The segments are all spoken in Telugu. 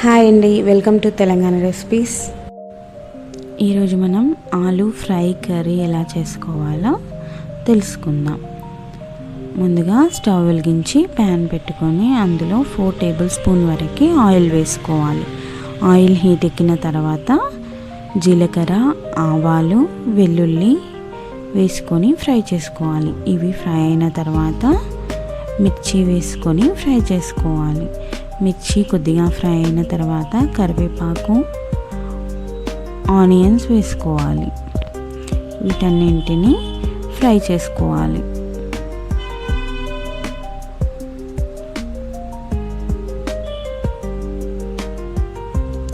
హాయ్ అండి, వెల్కమ్ టు తెలంగాణ రెసిపీస్. ఈరోజు మనం ఆలూ ఫ్రై కర్రీ ఎలా చేసుకోవాలో తెలుసుకుందాం. ముందుగా స్టవ్ వెలిగించి ప్యాన్ పెట్టుకొని అందులో 4 టేబుల్ స్పూన్ వరకు ఆయిల్ వేసుకోవాలి. ఆయిల్ హీట్ ఎక్కిన తర్వాత జీలకర్ర, ఆవాలు, వెల్లుల్లి వేసుకొని ఫ్రై చేసుకోవాలి. ఇవి ఫ్రై అయిన తర్వాత మిర్చి వేసుకొని ఫ్రై చేసుకోవాలి. మిర్చి కొద్దిగా ఫ్రై అయిన తర్వాత కరివేపాకు, ఆనియన్స్ వేసుకోవాలి. వీటన్నింటినీ ఫ్రై చేసుకోవాలి.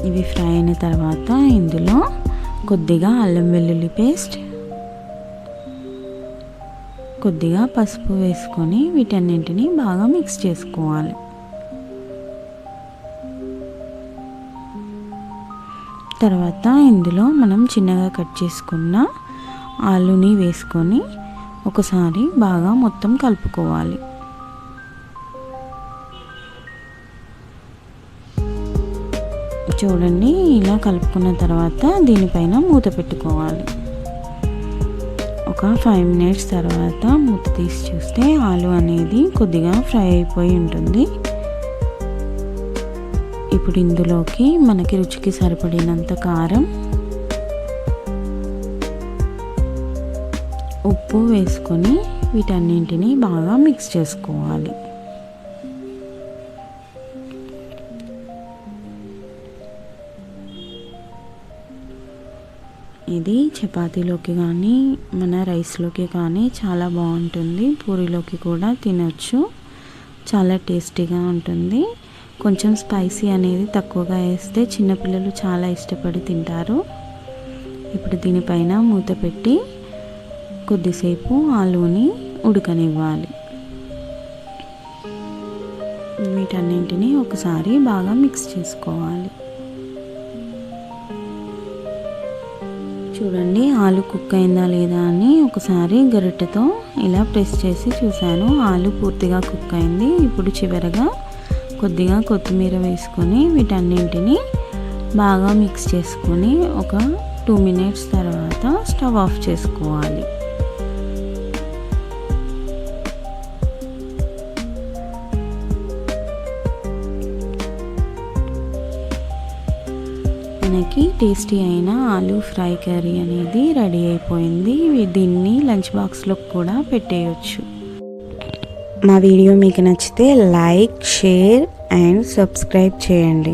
ఇవి ఫ్రై అయిన తర్వాత ఇందులో కొద్దిగా అల్లం వెల్లుల్లి పేస్ట్, కొద్దిగా పసుపు వేసుకొని వీటన్నింటినీ బాగా మిక్స్ చేసుకోవాలి. తర్వాత ఇందులో మనం చిన్నగా కట్ చేసుకున్న ఆలూని వేసుకొని ఒకసారి బాగా మొత్తం కలుపుకోవాలి. చూడండి, ఇలా కలుపుకున్న తర్వాత దీనిపైన మూత పెట్టుకోవాలి. ఒక 5 మినిట్స్ తర్వాత మూత తీసి చూస్తే ఆలు అనేది కొద్దిగా ఫ్రై అయిపోయి ఉంటుంది. ఇప్పుడు ఇందులోకి మనకి రుచికి సరిపడినంత కారం, ఉప్పు వేసుకొని వీటన్నింటినీ బాగా మిక్స్ చేసుకోవాలి. ఇది చపాతీలోకి కానీ మన రైస్లోకి కానీ చాలా బాగుంటుంది. పూరీలోకి కూడా తినొచ్చు. చాలా టేస్టీగా ఉంటుంది. కొంచెం స్పైసీ అనేది తక్కువగా వేస్తే చిన్నపిల్లలు చాలా ఇష్టపడి తింటారు. ఇప్పుడు దీనిపైన మూత పెట్టి కొద్దిసేపు ఆలూని ఉడకనివ్వాలి. వీటన్నింటినీ ఒకసారి బాగా మిక్స్ చేసుకోవాలి. చూడండి, ఆలు కుక్ అయిందా లేదా అని ఒకసారి గరిటెతో ఇలా ప్రెస్ చేసి చూశాను. ఆలు పూర్తిగా కుక్ అయింది. ఇప్పుడు చివరగా కొద్దిగా కొత్తిమీర వేసుకొని వీటన్నింటినీ బాగా మిక్స్ చేసుకొని ఒక 2 మినిట్స్ తర్వాత స్టవ్ ఆఫ్ చేసుకోవాలి. మనకి టేస్టీ అయిన ఆలూ ఫ్రై కర్రీ అనేది రెడీ అయిపోయింది. దీన్ని లంచ్ బాక్స్లో కూడా పెట్టేయచ్చు. మా వీడియో మీకు నచ్చితే లైక్, షేర్ అండ్ సబ్స్క్రైబ్ చేయండి.